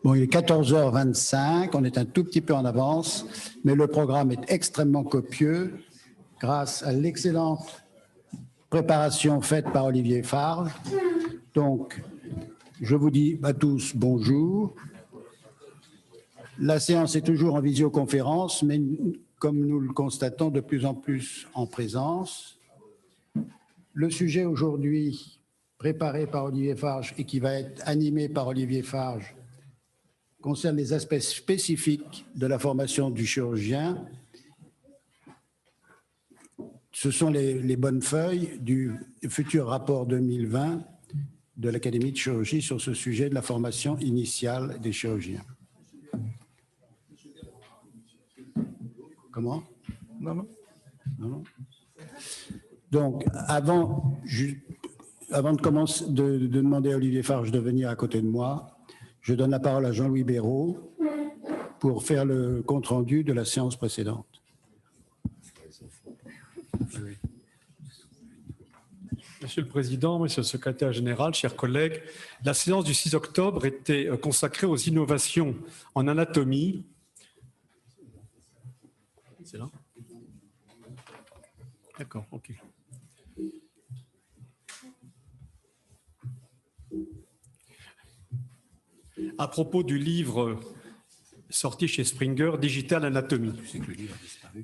Bon, il est 14h25, on est un tout petit peu en avance, mais le programme est extrêmement copieux grâce à l'excellente préparation faite par Olivier Farge. Donc, je vous dis à tous bonjour. La séance est toujours en visioconférence, mais comme nous le constatons de plus en plus en présence. Le sujet aujourd'hui, préparé par Olivier Farge et qui va être animé par Olivier Farge, concerne les aspects spécifiques de la formation du chirurgien. Ce sont les bonnes feuilles du futur rapport 2020 de l'Académie de chirurgie sur ce sujet de la formation initiale des chirurgiens. Comment ? Non. Donc, avant de commencer, de demander à Olivier Farge de venir à côté de moi, je donne la parole à Jean-Louis Béraud pour faire le compte-rendu de la séance précédente. Monsieur le Président, Monsieur le Secrétaire général, chers collègues, la séance du 6 octobre était consacrée aux innovations en anatomie. C'est là ? D'accord, ok. À propos du livre sorti chez Springer, Digital Anatomy.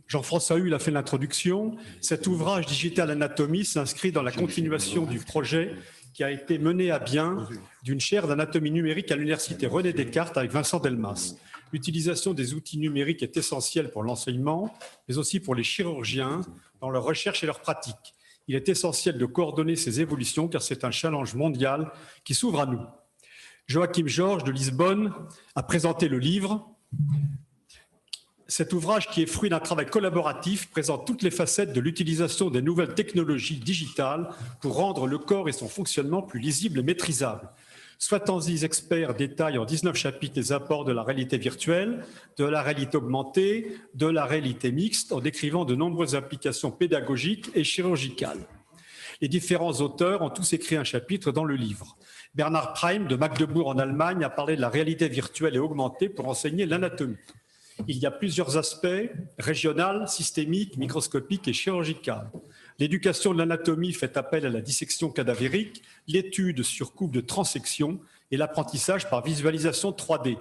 Jean-François Hue a fait l'introduction. Cet ouvrage Digital Anatomy s'inscrit dans la continuation du projet qui a été mené à bien d'une chaire d'anatomie numérique à l'université René Descartes avec Vincent Delmas. L'utilisation des outils numériques est essentielle pour l'enseignement, mais aussi pour les chirurgiens dans leur recherche et leur pratique. Il est essentiel de coordonner ces évolutions car c'est un challenge mondial qui s'ouvre à nous. Joachim Georges de Lisbonne a présenté le livre. Cet ouvrage, qui est fruit d'un travail collaboratif, présente toutes les facettes de l'utilisation des nouvelles technologies digitales pour rendre le corps et son fonctionnement plus lisibles et maîtrisables. Swatanzi's experts détaillent en 19 chapitres les apports de la réalité virtuelle, de la réalité augmentée, de la réalité mixte, en décrivant de nombreuses applications pédagogiques et chirurgicales. Les différents auteurs ont tous écrit un chapitre dans le livre. Bernard Prime de Magdebourg en Allemagne a parlé de la réalité virtuelle et augmentée pour enseigner l'anatomie. Il y a plusieurs aspects, régional, systémique, microscopique et chirurgical. L'éducation de l'anatomie fait appel à la dissection cadavérique, l'étude sur coupe de transection et l'apprentissage par visualisation 3D.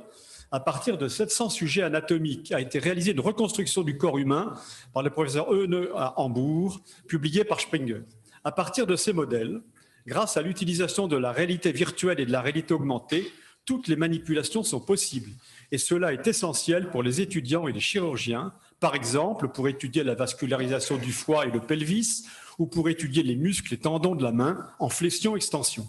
À partir de 700 sujets anatomiques a été réalisée une reconstruction du corps humain par le professeur Eune à Hambourg, publiée par Springer. À partir de ces modèles, grâce à l'utilisation de la réalité virtuelle et de la réalité augmentée, toutes les manipulations sont possibles. Et cela est essentiel pour les étudiants et les chirurgiens, par exemple pour étudier la vascularisation du foie et le pelvis, ou pour étudier les muscles et tendons de la main en flexion-extension.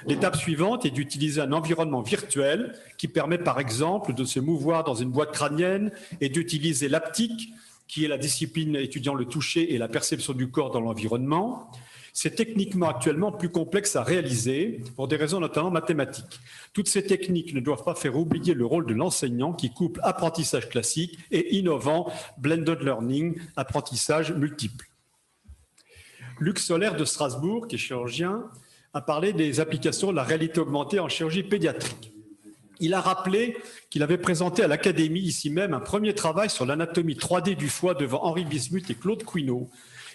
L'étape suivante est d'utiliser un environnement virtuel qui permet par exemple de se mouvoir dans une boîte crânienne et d'utiliser l'haptique, qui est la discipline étudiant le toucher et la perception du corps dans l'environnement. C'est techniquement actuellement plus complexe à réaliser pour des raisons notamment mathématiques. Toutes ces techniques ne doivent pas faire oublier le rôle de l'enseignant qui couple apprentissage classique et innovant blended learning, apprentissage multiple. Luc Soler de Strasbourg, qui est chirurgien, a parlé des applications de la réalité augmentée en chirurgie pédiatrique. Il a rappelé qu'il avait présenté à l'Académie, ici même, un premier travail sur l'anatomie 3D du foie devant Henri Bismuth et Claude Couineau,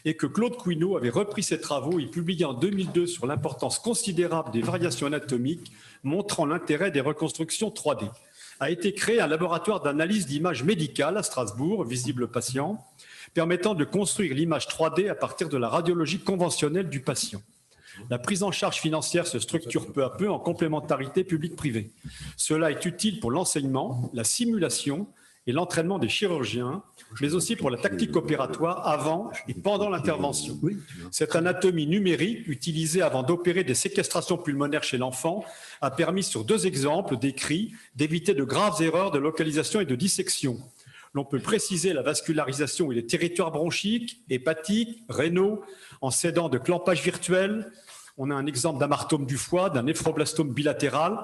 et que Claude Couineau avait repris ses travaux et publié en 2002 sur l'importance considérable des variations anatomiques, montrant l'intérêt des reconstructions 3D. A été créé un laboratoire d'analyse d'images médicales à Strasbourg, visible patient, permettant de construire l'image 3D à partir de la radiologie conventionnelle du patient. La prise en charge financière se structure peu à peu en complémentarité publique-privée. Cela est utile pour l'enseignement, la simulation et l'entraînement des chirurgiens, mais aussi pour la tactique opératoire avant et pendant l'intervention. Cette anatomie numérique, utilisée avant d'opérer des séquestrations pulmonaires chez l'enfant, a permis sur 2 exemples décrits d'éviter de graves erreurs de localisation et de dissection. L'on peut préciser la vascularisation et les territoires bronchiques, hépatiques, rénaux, en s'aidant de clampage virtuel. On a un exemple d'amartome du foie, d'un néphroblastome bilatéral.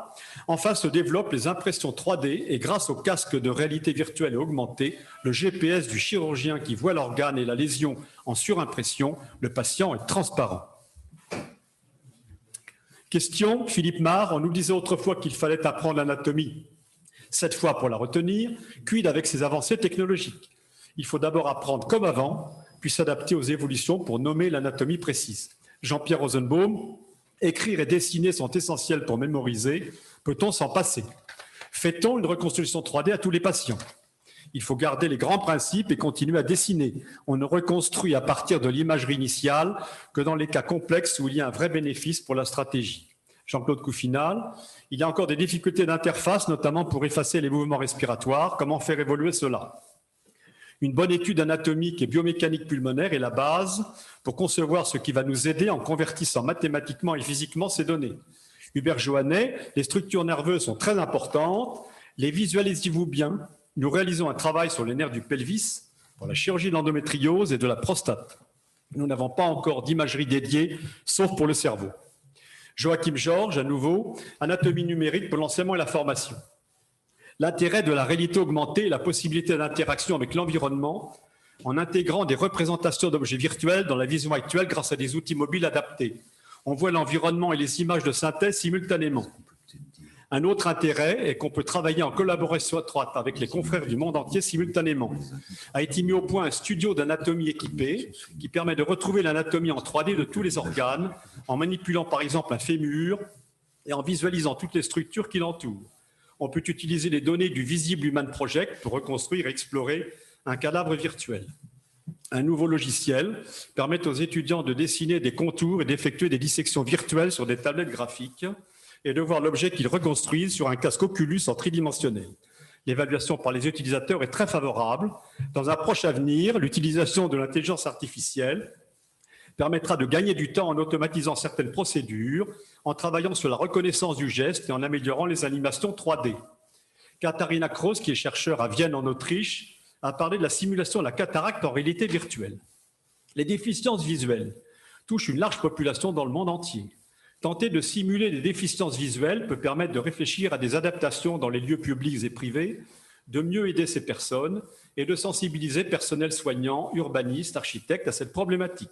Enfin, se développent les impressions 3D et grâce au casque de réalité virtuelle et augmentée, le GPS du chirurgien qui voit l'organe et la lésion en surimpression, le patient est transparent. Question, Philippe Marre, on nous disait autrefois qu'il fallait apprendre l'anatomie Cette fois, pour la retenir, quid avec ses avancées technologiques? Il faut d'abord apprendre comme avant, puis s'adapter aux évolutions pour nommer l'anatomie précise. Jean-Pierre Rosenbaum, écrire et dessiner sont essentiels pour mémoriser. Peut-on s'en passer? Fait-on une reconstruction 3D à tous les patients? Il faut garder les grands principes et continuer à dessiner. On ne reconstruit à partir de l'imagerie initiale que dans les cas complexes où il y a un vrai bénéfice pour la stratégie. Jean-Claude Couffinal, il y a encore des difficultés d'interface, notamment pour effacer les mouvements respiratoires. Comment faire évoluer cela? Une bonne étude anatomique et biomécanique pulmonaire est la base pour concevoir ce qui va nous aider en convertissant mathématiquement et physiquement ces données. Hubert Joannet, les structures nerveuses sont très importantes. Les visualisez-vous bien? Nous réalisons un travail sur les nerfs du pelvis pour la chirurgie de l'endométriose et de la prostate. Nous n'avons pas encore d'imagerie dédiée, sauf pour le cerveau. Joachim Georges, à nouveau, anatomie numérique pour l'enseignement et la formation. L'intérêt de la réalité augmentée est la possibilité d'interaction avec l'environnement en intégrant des représentations d'objets virtuels dans la vision actuelle grâce à des outils mobiles adaptés. On voit l'environnement et les images de synthèse simultanément. Un autre intérêt est qu'on peut travailler en collaboration étroite avec les confrères du monde entier simultanément. A été mis au point un studio d'anatomie équipé qui permet de retrouver l'anatomie en 3D de tous les organes en manipulant par exemple un fémur et en visualisant toutes les structures qui l'entourent. On peut utiliser les données du Visible Human Project pour reconstruire et explorer un cadavre virtuel. Un nouveau logiciel permet aux étudiants de dessiner des contours et d'effectuer des dissections virtuelles sur des tablettes graphiques et de voir l'objet qu'ils reconstruisent sur un casque Oculus en tridimensionnel. L'évaluation par les utilisateurs est très favorable. Dans un proche avenir, l'utilisation de l'intelligence artificielle permettra de gagner du temps en automatisant certaines procédures, en travaillant sur la reconnaissance du geste et en améliorant les animations 3D. Katharina Kroos, qui est chercheur à Vienne en Autriche, a parlé de la simulation de la cataracte en réalité virtuelle. Les déficiences visuelles touchent une large population dans le monde entier. Tenter de simuler des déficiences visuelles peut permettre de réfléchir à des adaptations dans les lieux publics et privés, de mieux aider ces personnes et de sensibiliser personnel soignant, urbanistes, architectes à cette problématique.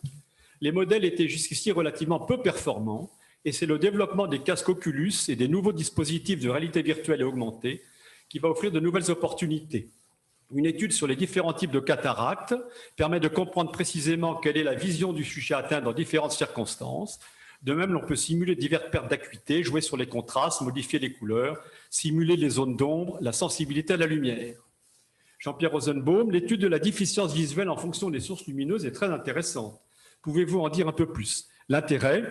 Les modèles étaient jusqu'ici relativement peu performants et c'est le développement des casques Oculus et des nouveaux dispositifs de réalité virtuelle et augmentée qui va offrir de nouvelles opportunités. Une étude sur les différents types de cataractes permet de comprendre précisément quelle est la vision du sujet atteint dans différentes circonstances. De même, l'on peut simuler diverses pertes d'acuité, jouer sur les contrastes, modifier les couleurs, simuler les zones d'ombre, la sensibilité à la lumière. Jean-Pierre Rosenbaum, l'étude de la déficience visuelle en fonction des sources lumineuses est très intéressante. Pouvez-vous en dire un peu plus? L'intérêt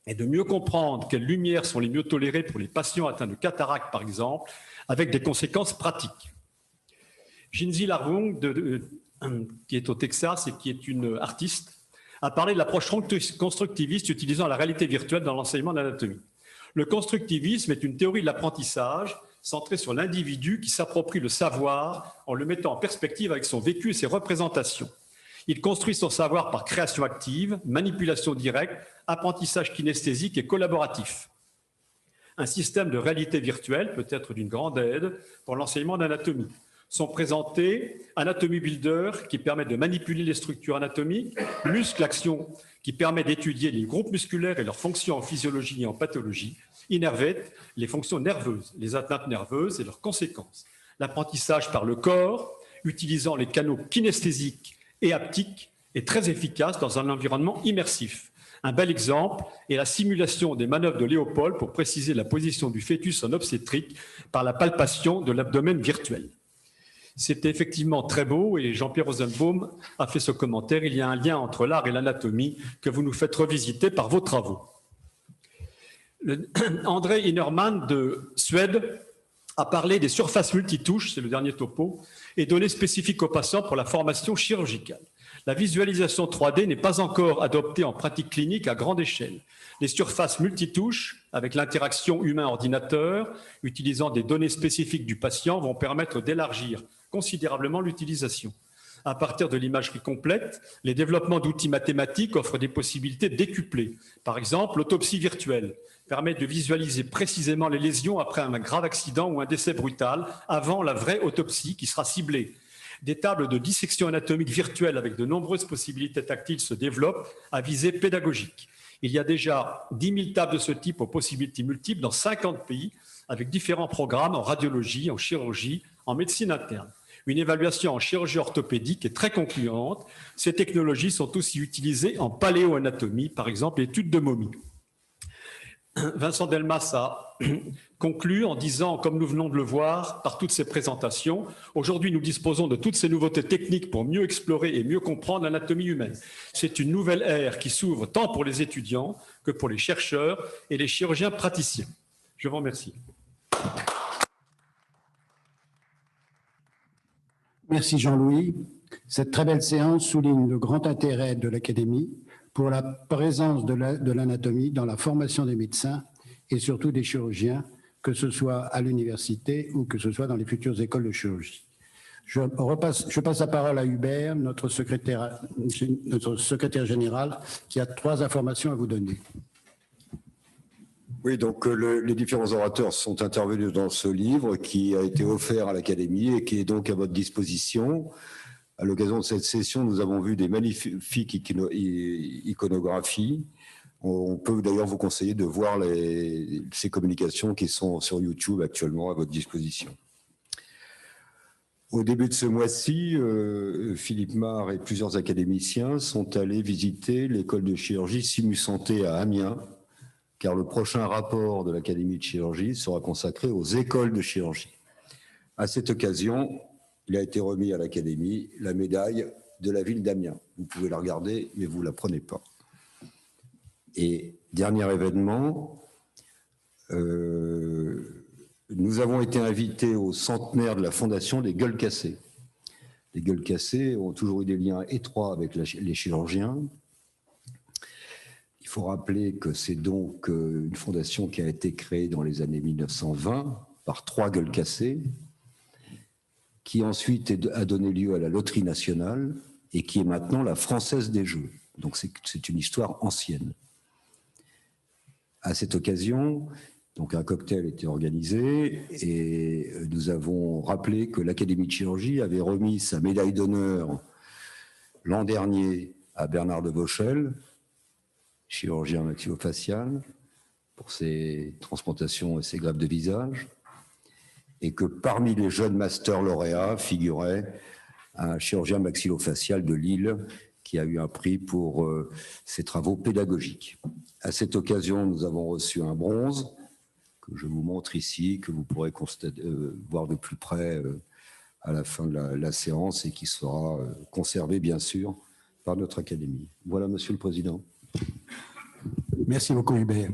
est de mieux comprendre quelles lumières sont les mieux tolérées pour les patients atteints de cataracte, par exemple, avec des conséquences pratiques. Jinzi Larung, qui est au Texas et qui est une artiste, a parlé de l'approche constructiviste utilisant la réalité virtuelle dans l'enseignement de l'anatomie. Le constructivisme est une théorie de l'apprentissage centrée sur l'individu qui s'approprie le savoir en le mettant en perspective avec son vécu et ses représentations. Il construit son savoir par création active, manipulation directe, apprentissage kinesthésique et collaboratif. Un système de réalité virtuelle peut être d'une grande aide pour l'enseignement d'anatomie. Sont présentés Anatomy Builder qui permet de manipuler les structures anatomiques, Muscle Action qui permet d'étudier les groupes musculaires et leurs fonctions en physiologie et en pathologie, Innervate, les fonctions nerveuses, les atteintes nerveuses et leurs conséquences. L'apprentissage par le corps, utilisant les canaux kinesthésiques et haptiques, est très efficace dans un environnement immersif. Un bel exemple est la simulation des manœuvres de Léopold pour préciser la position du fœtus en obstétrique par la palpation de l'abdomen virtuel. C'était effectivement très beau et Jean-Pierre Rosenbaum a fait ce commentaire. Il y a un lien entre l'art et l'anatomie que vous nous faites revisiter par vos travaux. André Innerman de Suède a parlé des surfaces multitouches, c'est le dernier topo, et données spécifiques aux patients pour la formation chirurgicale. La visualisation 3D n'est pas encore adoptée en pratique clinique à grande échelle. Les surfaces multitouches, avec l'interaction humain-ordinateur, utilisant des données spécifiques du patient, vont permettre d'élargir considérablement l'utilisation. À partir de l'imagerie complète, les développements d'outils mathématiques offrent des possibilités décuplées. Par exemple, l'autopsie virtuelle permet de visualiser précisément les lésions après un grave accident ou un décès brutal, avant la vraie autopsie qui sera ciblée. Des tables de dissection anatomique virtuelle avec de nombreuses possibilités tactiles se développent à visée pédagogique. Il y a déjà 10 000 tables de ce type aux possibilités multiples dans 50 pays, avec différents programmes en radiologie, en chirurgie, en médecine interne. Une évaluation en chirurgie orthopédique est très concluante. Ces technologies sont aussi utilisées en paléoanatomie, par exemple l'étude de momies. Vincent Delmas a conclu en disant, comme nous venons de le voir par toutes ces présentations, aujourd'hui nous disposons de toutes ces nouveautés techniques pour mieux explorer et mieux comprendre l'anatomie humaine. C'est une nouvelle ère qui s'ouvre tant pour les étudiants que pour les chercheurs et les chirurgiens praticiens. Je vous remercie. Merci Jean-Louis. Cette très belle séance souligne le grand intérêt de l'Académie pour la présence de l'anatomie dans la formation des médecins et surtout des chirurgiens, que ce soit à l'université ou que ce soit dans les futures écoles de chirurgie. Je passe la parole à Hubert, notre secrétaire général, qui a 3 informations à vous donner. Oui, donc les différents orateurs sont intervenus dans ce livre qui a été offert à l'Académie et qui est donc à votre disposition. À l'occasion de cette session, nous avons vu des magnifiques iconographies. On peut d'ailleurs vous conseiller de voir ces communications qui sont sur YouTube actuellement à votre disposition. Au début de ce mois-ci, Philippe Marre et plusieurs académiciens sont allés visiter l'école de chirurgie Simu Santé à Amiens, car le prochain rapport de l'Académie de chirurgie sera consacré aux écoles de chirurgie. À cette occasion, il a été remis à l'Académie la médaille de la ville d'Amiens. Vous pouvez la regarder, mais vous ne la prenez pas. Et dernier événement, nous avons été invités au centenaire de la fondation des Gueules Cassées. Les Gueules Cassées ont toujours eu des liens étroits avec les chirurgiens. Il faut rappeler que c'est donc une fondation qui a été créée dans les années 1920 par 3 Gueules Cassées, qui ensuite a donné lieu à la Loterie nationale et qui est maintenant la Française des Jeux. Donc c'est une histoire ancienne. À cette occasion, donc un cocktail était organisé et nous avons rappelé que l'Académie de chirurgie avait remis sa médaille d'honneur l'an dernier à Bernard de Vauchel, chirurgien maxillofacial, pour ses transplantations et ses greffes de visage, et que parmi les jeunes masters lauréats figurait un chirurgien maxillofacial de Lille qui a eu un prix pour ses travaux pédagogiques. À cette occasion, nous avons reçu un bronze que je vous montre ici, que vous pourrez voir de plus près à la fin de la séance et qui sera conservé, bien sûr, par notre Académie. Voilà, Monsieur le Président. Merci beaucoup, Hubert.